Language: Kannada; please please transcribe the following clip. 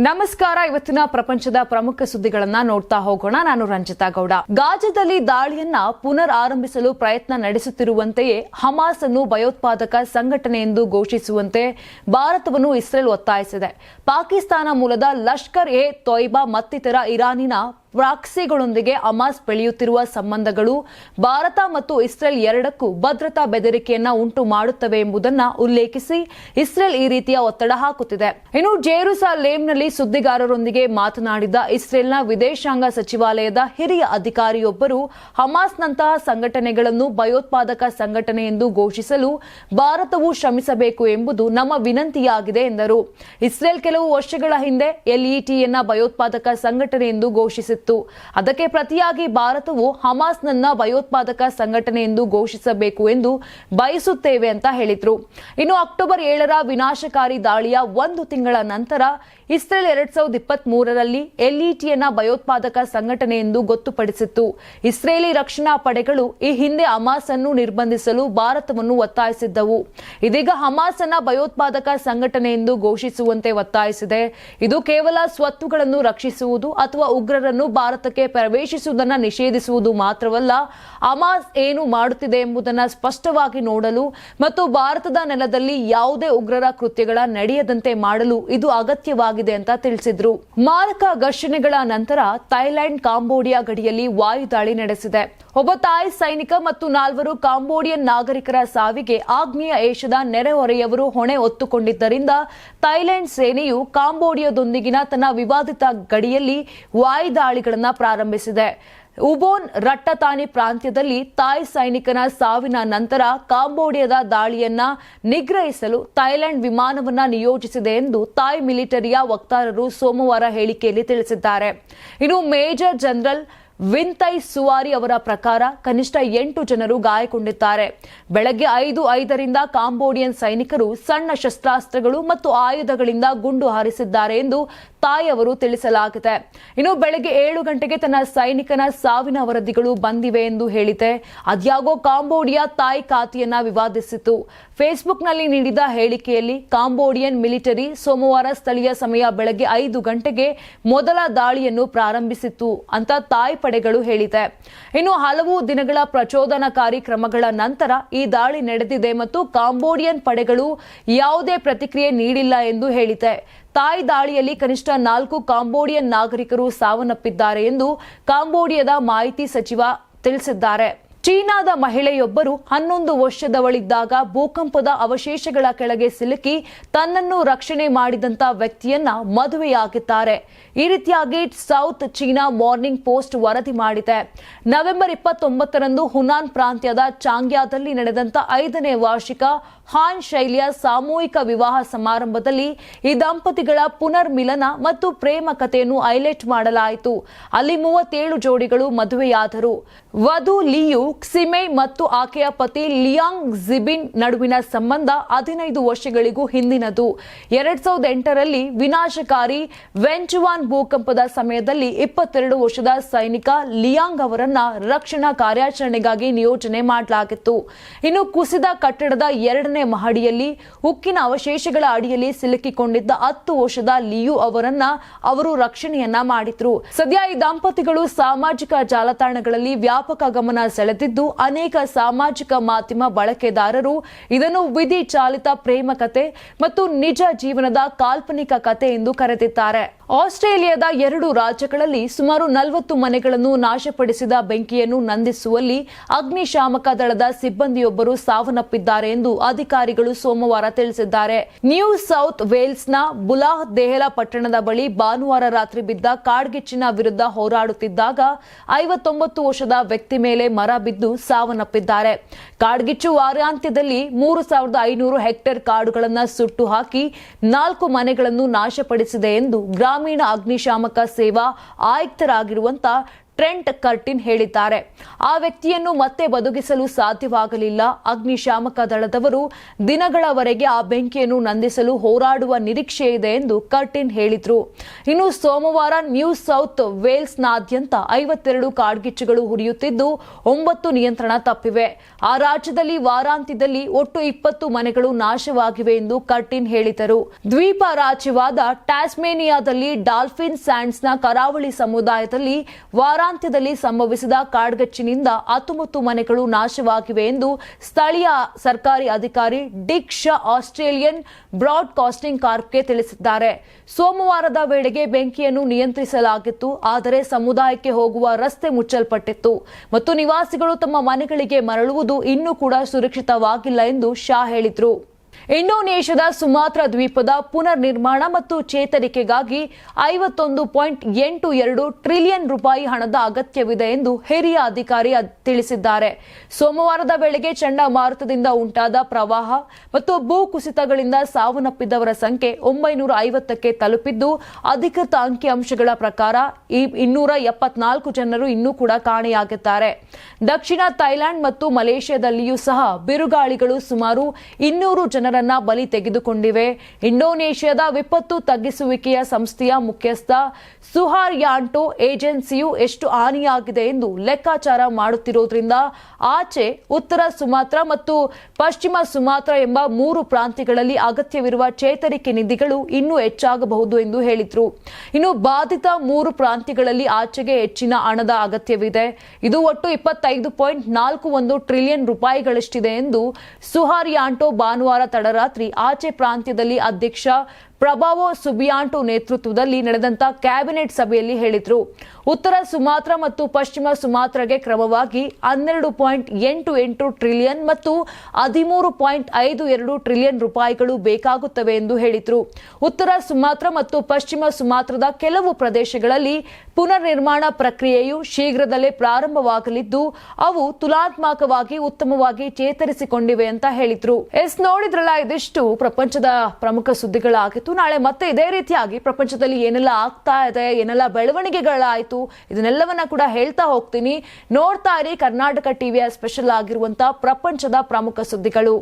ನಮಸ್ಕಾರ. ಇವತ್ತಿನ ಪ್ರಪಂಚದ ಪ್ರಮುಖ ಸುದ್ದಿಗಳನ್ನ ನೋಡ್ತಾ ಹೋಗೋಣ. ನಾನು ರಂಜಿತಾ ಗೌಡ. ಗಾಜಾದಲ್ಲಿ ದಾಳಿಯನ್ನ ಪುನರ್ ಆರಂಭಿಸಲು ಪ್ರಯತ್ನ ನಡೆಸುತ್ತಿರುವಂತೆಯೇ ಹಮಾಸ್ ಅನ್ನು ಭಯೋತ್ಪಾದಕ ಸಂಘಟನೆ ಎಂದು ಘೋಷಿಸುವಂತೆ ಭಾರತವನ್ನು ಇಸ್ರೇಲ್ ಒತ್ತಾಯಿಸಿದೆ. ಪಾಕಿಸ್ತಾನ ಮೂಲದ ಲಷ್ಕರ್ ಎ ತೊಯ್ಬಾ ಮತ್ತಿತರ ಇರಾನಿನ ಪ್ರಾಕ್ಸಿಗಳೊಂದಿಗೆ ಹಮಾಸ್ ಬೆಳೆಯುತ್ತಿರುವ ಸಂಬಂಧಗಳು ಭಾರತ ಮತ್ತು ಇಸ್ರೇಲ್ ಎರಡಕ್ಕೂ ಭದ್ರತಾ ಬೆದರಿಕೆಯನ್ನ ಉಂಟು ಮಾಡುತ್ತವೆ ಎಂಬುದನ್ನು ಉಲ್ಲೇಖಿಸಿ ಇಸ್ರೇಲ್ ಈ ರೀತಿಯ ಒತ್ತಡ ಹಾಕುತ್ತಿದೆ. ಇನ್ನು ಜೆರುಸಲೇಂನಲ್ಲಿ ಸುದ್ದಿಗಾರರೊಂದಿಗೆ ಮಾತನಾಡಿದ ಇಸ್ರೇಲ್ನ ವಿದೇಶಾಂಗ ಸಚಿವಾಲಯದ ಹಿರಿಯ ಅಧಿಕಾರಿಯೊಬ್ಬರು ಹಮಾಸ್ನಂತಹ ಸಂಘಟನೆಗಳನ್ನು ಭಯೋತ್ಪಾದಕ ಸಂಘಟನೆ ಎಂದು ಘೋಷಿಸಲು ಭಾರತವು ಶ್ರಮಿಸಬೇಕು ಎಂಬುದು ನಮ್ಮ ವಿನಂತಿಯಾಗಿದೆ ಎಂದರು. ಇಸ್ರೇಲ್ ಕೆಲವು ವರ್ಷಗಳ ಹಿಂದೆ ಎಲ್ಇಟಿಯನ್ನ ಭಯೋತ್ಪಾದಕ ಸಂಘಟನೆ ಎಂದು ಘೋಷಿಸಿತ್ತು. ಅದಕ್ಕೆ ಪ್ರತಿಯಾಗಿ ಭಾರತವು ಹಮಾಸ್ನನ್ನ ಭಯೋತ್ಪಾದಕ ಸಂಘಟನೆ ಎಂದು ಘೋಷಿಸಬೇಕು ಎಂದು ಬಯಸುತ್ತೇವೆ ಅಂತ ಹೇಳಿದ್ರು. ಇನ್ನು ಅಕ್ಟೋಬರ್ 7ರ ವಿನಾಶಕಾರಿ ದಾಳಿಯ ಒಂದು ತಿಂಗಳ ನಂತರ ಇಸ್ರೇಲ್ 2023ರಲ್ಲಿ ಎಲ್ಇಟಿಯನ್ನ ಭಯೋತ್ಪಾದಕ ಸಂಘಟನೆ ಎಂದು ಗೊತ್ತುಪಡಿಸಿತ್ತು. ಇಸ್ರೇಲಿ ರಕ್ಷಣಾ ಪಡೆಗಳು ಈ ಹಿಂದೆ ಹಮಾಸ್ ಅನ್ನು ನಿರ್ಬಂಧಿಸಲು ಭಾರತವನ್ನು ಒತ್ತಾಯಿಸಿದ್ದವು. ಇದೀಗ ಹಮಾಸ್ ಅನ್ನ ಭಯೋತ್ಪಾದಕ ಸಂಘಟನೆ ಎಂದು ಘೋಷಿಸುವಂತೆ ಒತ್ತಾಯಿಸಿದೆ. ಇದು ಕೇವಲ ಸ್ವತ್ತುಗಳನ್ನು ರಕ್ಷಿಸುವುದು ಅಥವಾ ಉಗ್ರರನ್ನು ಭಾರತಕ್ಕೆ ಪ್ರವೇಶಿಸುವುದನ್ನು ನಿಷೇಧಿಸುವುದು ಮಾತ್ರವಲ್ಲ, ಹಮಾಸ್ ಏನು ಮಾಡುತ್ತಿದೆ ಎಂಬುದನ್ನು ಸ್ಪಷ್ಟವಾಗಿ ನೋಡಲು ಮತ್ತು ಭಾರತದ ನೆಲದಲ್ಲಿ ಯಾವುದೇ ಉಗ್ರರ ಕೃತ್ಯಗಳ ನಡೆಯದಂತೆ ಮಾಡಲು ಇದು ಅಗತ್ಯವಾಗಿದೆ ಅಂತ ತಿಳಿಸಿದ್ರು. ಮಾರಕ ಘರ್ಷಣೆಗಳ ನಂತರ ಥೈಲ್ಯಾಂಡ್ ಕಾಂಬೋಡಿಯಾ ಗಡಿಯಲ್ಲಿ ವಾಯುದಾಳಿ ನಡೆಸಿದೆ. ಒಬ್ಬ ಥಾಯ್ ಸೈನಿಕ ಮತ್ತು 4 ಕಾಂಬೋಡಿಯನ್ ನಾಗರಿಕರ ಸಾವಿಗೆ ಆಗ್ನೇಯ ಏಷ್ಯಾದ ನೆರೆಹೊರೆಯವರು ಹೊಣೆ ಹೊತ್ತುಕೊಂಡಿದ್ದರಿಂದ ಥೈಲ್ಯಾಂಡ್ ಸೇನೆಯು ಕಾಂಬೋಡಿಯಾದೊಂದಿಗಿನ ತನ್ನ ವಿವಾದಿತ ಗಡಿಯಲ್ಲಿ ವಾಯುದಾಳಿಗಳನ್ನು ಪ್ರಾರಂಭಿಸಿದೆ. ಉಬೋನ್ ರಟ್ಟತಾನಿ ಪ್ರಾಂತ್ಯದಲ್ಲಿ ಥಾಯ್ ಸೈನಿಕನ ಸಾವಿನ ನಂತರ ಕಾಂಬೋಡಿಯಾದ ದಾಳಿಯನ್ನ ನಿಗ್ರಹಿಸಲು ಥೈಲ್ಯಾಂಡ್ ವಿಮಾನವನ್ನ ನಿಯೋಜಿಸಿದೆ ಎಂದು ಥಾಯ್ ಮಿಲಿಟರಿಯ ವಕ್ತಾರರು ಸೋಮವಾರ ಹೇಳಿಕೆಯಲ್ಲಿ ತಿಳಿಸಿದ್ದಾರೆ. ಇನ್ನು ಮೇಜರ್ ಜನರಲ್ ವಿಂತೈ ಸುವಾರಿ ಅವರ ಪ್ರಕಾರ ಕನಿಷ್ಠ 8 ಜನರು ಗಾಯಗೊಂಡಿದ್ದಾರೆ. ಬೆಳಗ್ಗೆ 5:05ರಿಂದ ಕಾಂಬೋಡಿಯನ್ ಸೈನಿಕರು ಸಣ್ಣ ಶಸ್ತ್ರಾಸ್ತ್ರಗಳು ಮತ್ತು ಆಯುಧಗಳಿಂದ ಗುಂಡು ಹಾರಿಸಿದ್ದಾರೆ ಎಂದು ತಾಯ್ ಅವರು ತಿಳಿಸಲಾಗಿದೆ. ಇನ್ನು ಬೆಳಗ್ಗೆ 7 ಗಂಟೆಗೆ ತನ್ನ ಸೈನಿಕನ ಸಾವಿನ ವರದಿಗಳು ಬಂದಿವೆ ಎಂದು ಹೇಳಿದೆ. ಅದ್ಯಾಗೋ ಕಾಂಬೋಡಿಯಾ ತಾಯ್ ಖಾತೆಯನ್ನ ವಿವಾದಿಸಿತು. ಫೇಸ್ಬುಕ್ನಲ್ಲಿ ನೀಡಿದ ಹೇಳಿಕೆಯಲ್ಲಿ ಕಾಂಬೋಡಿಯನ್ ಮಿಲಿಟರಿ ಸೋಮವಾರ ಸ್ಥಳೀಯ ಸಮಯ ಬೆಳಗ್ಗೆ 5 ಗಂಟೆಗೆ ಮೊದಲ ದಾಳಿಯನ್ನು ಪ್ರಾರಂಭಿಸಿತ್ತು ಅಂತ ತಾಯ್ ಪಡೆಗಳು ಹೇಳಿದೆ. ಇನ್ನು ಹಲವು ದಿನಗಳ ಪ್ರಚೋದನಕಾರಿ ಕ್ರಮಗಳ ನಂತರ ಈ ದಾಳಿ ನಡೆದಿದೆ ಮತ್ತು ಕಾಂಬೋಡಿಯನ್ ಪಡೆಗಳು ಯಾವುದೇ ಪ್ರತಿಕ್ರಿಯೆ ನೀಡಿಲ್ಲ ಎಂದು ಹೇಳಿದೆ. ಥಾಯ್ ದಾಳಿಯಲ್ಲಿ ಕನಿಷ್ಠ 4 ಕಾಂಬೋಡಿಯನ್ ನಾಗರಿಕರು ಸಾವನ್ನಪ್ಪಿದ್ದಾರೆ ಎಂದು ಕಾಂಬೋಡಿಯಾದ ಮಾಹಿತಿ ಸಚಿವ ತಿಳಿಸಿದ್ದಾರೆ. ಚೀನಾದ ಮಹಿಳೆಯೊಬ್ಬರು 11 ವರ್ಷದವಳಿದ್ದಾಗ ಭೂಕಂಪದ ಅವಶೇಷಗಳ ಕೆಳಗೆ ಸಿಲುಕಿ ತನ್ನನ್ನು ರಕ್ಷಣೆ ಮಾಡಿದಂತ ವ್ಯಕ್ತಿಯನ್ನ ಮದುವೆಯಾಗಿದ್ದಾರೆ. ಈ ರೀತಿಯಾಗಿ ಸೌತ್ ಚೀನಾ ಮಾರ್ನಿಂಗ್ ಪೋಸ್ಟ್ ವರದಿ ಮಾಡಿದೆ. ನವೆಂಬರ್ 29ರಂದು ಹುನಾನ್ ಪ್ರಾಂತ್ಯದ ಚಾಂಗ್ಯಾದಲ್ಲಿ ನಡೆದಂತ 5ನೇ ವಾರ್ಷಿಕ ಹಾನ್ ಶೈಲಿಯ ಸಾಮೂಹಿಕ ವಿವಾಹ ಸಮಾರಂಭದಲ್ಲಿ ಈ ದಂಪತಿಗಳ ಪುನರ್ ಮಿಲನ ಮತ್ತು ಪ್ರೇಮ ಕಥೆಯನ್ನು ಹೈಲೈಟ್ ಮಾಡಲಾಯಿತು. ಅಲ್ಲಿ 37 ಜೋಡಿಗಳು ಮದುವೆಯಾದರು. ವಧು ಲಿಯು ಕ್ಸಿಮೈ ಮತ್ತು ಆಕೆಯ ಪತಿ ಲಿಯಾಂಗ್ ಜಿಬಿನ್ ನಡುವಿನ ಸಂಬಂಧ 15 ವರ್ಷಗಳಿಗೂ ಹಿಂದಿನದು. 2008ರಲ್ಲಿ ವಿನಾಶಕಾರಿ ವೆಂಚುವಾನ್ ಭೂಕಂಪದ ಸಮಯದಲ್ಲಿ 22 ವರ್ಷದ ಸೈನಿಕ ಲಿಯಾಂಗ್ ಅವರನ್ನ ರಕ್ಷಣಾ ಕಾರ್ಯಾಚರಣೆಗಾಗಿ ನಿಯೋಜನೆ ಮಾಡಲಾಗಿತ್ತು. ಇನ್ನು ಕುಸಿದ ಕಟ್ಟಡದ 2ನೇ ಮಹಡಿಯಲ್ಲಿ ಉಕ್ಕಿನ ಅವಶೇಷಗಳ ಅಡಿಯಲ್ಲಿ ಸಿಲುಕಿಕೊಂಡಿದ್ದ 10 ವರ್ಷದ ಲಿಯು ಅವರನ್ನ ಅವರು ರಕ್ಷಣೆಯನ್ನ ಮಾಡಿದ್ರು. ಸದ್ಯ ಈ ದಂಪತಿಗಳು ಸಾಮಾಜಿಕ ಜಾಲತಾಣಗಳಲ್ಲಿ ವ್ಯಾಪಕ ಗಮನ ಸೆಳೆದಿದ್ದು ಅನೇಕ ಸಾಮಾಜಿಕ ಮಾಧ್ಯಮ ಬಳಕೆದಾರರು ಇದನ್ನು ವಿಧಿ ಚಾಲಿತ ಪ್ರೇಮ ಕಥೆ ಮತ್ತು ನಿಜ ಜೀವನದ ಕಾಲ್ಪನಿಕ ಕಥೆ ಎಂದು ಕರೆದಿದ್ದಾರೆ. ಆಸ್ಟ್ರೇಲಿಯಾದ 2 ರಾಜ್ಯಗಳಲ್ಲಿ ಸುಮಾರು 40 ಮನೆಗಳನ್ನು ನಾಶಪಡಿಸಿದ ಬೆಂಕಿಯನ್ನು ನಂದಿಸುವಲ್ಲಿ ಅಗ್ನಿಶಾಮಕ ದಳದ ಸಿಬ್ಬಂದಿಯೊಬ್ಬರು ಸಾವನ್ನಪ್ಪಿದ್ದಾರೆ ಎಂದು ಅಧಿಕಾರಿಗಳು ಸೋಮವಾರ ತಿಳಿಸಿದ್ದಾರೆ. ನ್ಯೂ ಸೌತ್ ವೇಲ್ಸ್ನ ಬುಲಾಹ್ ದೆಹಲ ಪಟ್ಟಣದ ಬಳಿ ಭಾನುವಾರ ರಾತ್ರಿ ಬಿದ್ದ ಕಾಡ್ಗಿಚ್ಚಿನ ವಿರುದ್ಧ ಹೋರಾಡುತ್ತಿದ್ದಾಗ 59 ವರ್ಷದ ವ್ಯಕ್ತಿ ಮೇಲೆ ಮರ ಬಿದ್ದು ಸಾವನ್ನಪ್ಪಿದ್ದಾರೆ. ಕಾಡ್ಗಿಚ್ಚು ವಾರಾಂತ್ಯದಲ್ಲಿ 3500 ಹೆಕ್ಟೇರ್ ಕಾಡುಗಳನ್ನು ಸುಟ್ಟು ಹಾಕಿ 4 ಮನೆಗಳನ್ನು ನಾಶಪಡಿಸಿದೆ ಎಂದು ಗ್ರಾಮೀಣ ಅಗ್ನಿಶಾಮಕ ಸೇವಾ ಆಯುಕ್ತರಾಗಿರುವಂತಹ ಟ್ರೆಂಟ್ ಕರ್ಟಿನ್ ಹೇಳಿದ್ದಾರೆ. ಆ ವ್ಯಕ್ತಿಯನ್ನು ಮತ್ತೆ ಬದುಕಿಸಲು ಸಾಧ್ಯವಾಗಲಿಲ್ಲ. ಅಗ್ನಿಶಾಮಕ ದಳದವರು ದಿನಗಳವರೆಗೆ ಆ ಬೆಂಕಿಯನ್ನು ನಂದಿಸಲು ಹೋರಾಡುವ ನಿರೀಕ್ಷೆ ಇದೆ ಎಂದು ಕರ್ಟಿನ್ ಹೇಳಿದ್ರು. ಇನ್ನು ಸೋಮವಾರ ನ್ಯೂ ಸೌತ್ ವೇಲ್ಸ್ನಾದ್ಯಂತ 52 ಕಾಡ್ಗಿಚ್ಚುಗಳು ಹುರಿಯುತ್ತಿದ್ದು 9 ನಿಯಂತ್ರಣ ತಪ್ಪಿವೆ. ಆ ರಾಜ್ಯದಲ್ಲಿ ವಾರಾಂತ್ಯದಲ್ಲಿ ಒಟ್ಟು 20 ಮನೆಗಳು ನಾಶವಾಗಿವೆ ಎಂದು ಕರ್ಟಿನ್ ಹೇಳಿದರು. ದ್ವೀಪ ರಾಜ್ಯವಾದ ಟ್ಯಾಸ್ಮೇನಿಯಾದಲ್ಲಿ ಡಾಲ್ಫಿನ್ ಸ್ಯಾಂಡ್ಸ್ನ ಕರಾವಳಿ ಸಮುದಾಯದಲ್ಲಿ ವಾರಾಂತ್ಯದಲ್ಲಿ ಸಂಭವಿಸಿದ ಕಾಡ್ಗಿಚ್ಚಿನಿಂದ 19 ಮನೆಗಳು ನಾಶವಾಗಿವೆ ಎಂದು ಸ್ಥಳೀಯ ಸರ್ಕಾರಿ ಅಧಿಕಾರಿ ಡಿಕ್ ಶಾ ಆಸ್ಟ್ರೇಲಿಯನ್ ಬ್ರಾಡ್ಕಾಸ್ಟಿಂಗ್ ಕಾರ್ಪ್ಗೆ ತಿಳಿಸಿದ್ದಾರೆ. ಸೋಮವಾರದ ವೇಳೆಗೆ ಬೆಂಕಿಯನ್ನು ನಿಯಂತ್ರಿಸಲಾಗಿತ್ತು, ಆದರೆ ಸಮುದಾಯಕ್ಕೆ ಹೋಗುವ ರಸ್ತೆ ಮುಚ್ಚಲ್ಪಟ್ಟಿತ್ತು ಮತ್ತು ನಿವಾಸಿಗಳು ತಮ್ಮ ಮನೆಗಳಿಗೆ ಮರಳುವುದು ಇನ್ನೂ ಕೂಡ ಸುರಕ್ಷಿತವಾಗಿಲ್ಲ ಎಂದು ಶಾ ಹೇಳಿದರು. ಇಂಡೋನೇಷ್ಯಾದ ಸುಮಾತ್ರ ದ್ವೀಪದ ಪುನರ್ ನಿರ್ಮಾಣ ಮತ್ತು ಚೇತರಿಕೆಗಾಗಿ 51.82 ಟ್ರಿಲಿಯನ್ ರೂಪಾಯಿ ಹಣದ ಅಗತ್ಯವಿದೆ ಎಂದು ಹಿರಿಯ ಅಧಿಕಾರಿ ತಿಳಿಸಿದ್ದಾರೆ. ಸೋಮವಾರದ ವೇಳೆಗೆ ಚಂಡಮಾರುತದಿಂದ ಉಂಟಾದ ಪ್ರವಾಹ ಮತ್ತು ಭೂಕುಸಿತಗಳಿಂದ ಸಾವನ್ನಪ್ಪಿದವರ ಸಂಖ್ಯೆ 950ಕ್ಕೆ ತಲುಪಿದ್ದು, ಅಧಿಕೃತ ಅಂಕಿಅಂಶಗಳ ಪ್ರಕಾರ 274 ಜನರು ಇನ್ನೂ ಕೂಡ ಕಾಣೆಯಾಗಿದ್ದಾರೆ. ದಕ್ಷಿಣ ಥೈಲ್ಯಾಂಡ್ ಮತ್ತು ಮಲೇಷ್ಯಾದಲ್ಲಿಯೂ ಸಹ ಬಿರುಗಾಳಿಗಳು ಸುಮಾರು 200 ಜನರನ್ನ ಬಲಿ ತೆಗೆದುಕೊಂಡಿವೆ. ಇಂಡೋನೇಷ್ಯಾದ ವಿಪತ್ತು ತಗ್ಗಿಸುವಿಕೆಯ ಸಂಸ್ಥೆಯ ಮುಖ್ಯಸ್ಥ ಸುಹಾರ್ಯಾಂಟೋ ಏಜೆನ್ಸಿಯು ಎಷ್ಟು ಹಾನಿಯಾಗಿದೆ ಎಂದು ಲೆಕ್ಕಾಚಾರ ಮಾಡುತ್ತಿರುವುದರಿಂದ ಆಚೆ ಉತ್ತರ ಸುಮಾತ್ರ ಮತ್ತು ಪಶ್ಚಿಮ ಸುಮಾತ್ರ ಎಂಬ 3 ಪ್ರಾಂತ್ಯಗಳಲ್ಲಿ ಅಗತ್ಯವಿರುವ ಚೇತರಿಕೆ ನಿಧಿಗಳು ಇನ್ನೂ ಹೆಚ್ಚಾಗಬಹುದು ಎಂದು ಹೇಳಿದರು. ಇನ್ನು ಬಾಧಿತ 3 ಪ್ರಾಂತ್ಯಗಳಲ್ಲಿ ಆಚೆಗೆ ಹೆಚ್ಚಿನ ಹಣದ ಅಗತ್ಯವಿದೆ. ಇದು ಒಟ್ಟು 25.41 ಟ್ರಿಲಿಯನ್ ರೂಪಾಯಿಗಳಷ್ಟಿದೆ ಎಂದು ಸುಹಾರ್ಯಾಂಟೋ ಭಾನುವಾರ ತಡರಾತ್ರಿ ಆಚೆ ಪ್ರಾಂತ್ಯದಲ್ಲಿ ಅಧ್ಯಕ್ಷ ಪ್ರಭಾವೋ ಸುಬಿಯಾಂಟೋ ನೇತೃತ್ವದಲ್ಲಿ ನಡೆದಂತ ಕ್ಯಾಬಿನೆಟ್ ಸಭೆಯಲ್ಲಿ ಹೇಳಿದರು. ಉತ್ತರ ಸುಮಾತ್ರ ಮತ್ತು ಪಶ್ಚಿಮ ಸುಮಾತ್ರಗೆ ಕ್ರಮವಾಗಿ 12.88 ಟ್ರಿಲಿಯನ್ ಮತ್ತು 13.52 ಟ್ರಿಲಿಯನ್ ರೂಪಾಯಿಗಳು ಬೇಕಾಗುತ್ತವೆ ಎಂದು ಹೇಳಿದರು. ಉತ್ತರ ಸುಮಾತ್ರ ಮತ್ತು ಪಶ್ಚಿಮ ಸುಮಾತ್ರದ ಕೆಲವು ಪ್ರದೇಶಗಳಲ್ಲಿ ಪುನರ್ ನಿರ್ಮಾಣ ಪ್ರಕ್ರಿಯೆಯು ಶೀಘ್ರದಲ್ಲೇ ಪ್ರಾರಂಭವಾಗಲಿದ್ದು, ಅವು ತುಲನಾತ್ಮಕವಾಗಿ ಉತ್ತಮವಾಗಿ ಚೇತರಿಸಿಕೊಂಡಿವೆ ಅಂತ ಹೇಳಿದ್ರು. ನೋಡಿದ್ರಲ್ಲ, ಇದಿಷ್ಟು ಪ್ರಪಂಚದ ಪ್ರಮುಖ ಸುದ್ದಿಗಳಾಗಿತ್ತು. ನಾಳೆ ಮತ್ತೆ ಇದೇ ರೀತಿಯಾಗಿ ಪ್ರಪಂಚದಲ್ಲಿ ಏನೆಲ್ಲ ಆಗ್ತಾ ಇದೆ, ಏನೆಲ್ಲ ಬೆಳವಣಿಗೆಗಳಾಯಿತು, ಇದನ್ನೆಲ್ಲವನ್ನ ಕೂಡ ಹೇಳ್ತಾ ಹೋಗ್ತೀನಿ. ನೋಡ್ತಾ ಇರಿ ಕರ್ನಾಟಕ ಟಿವಿಯ ಸ್ಪೆಷಲ್ ಆಗಿರುವಂತಹ ಪ್ರಪಂಚದ ಪ್ರಮುಖ ಸುದ್ದಿಗಳು.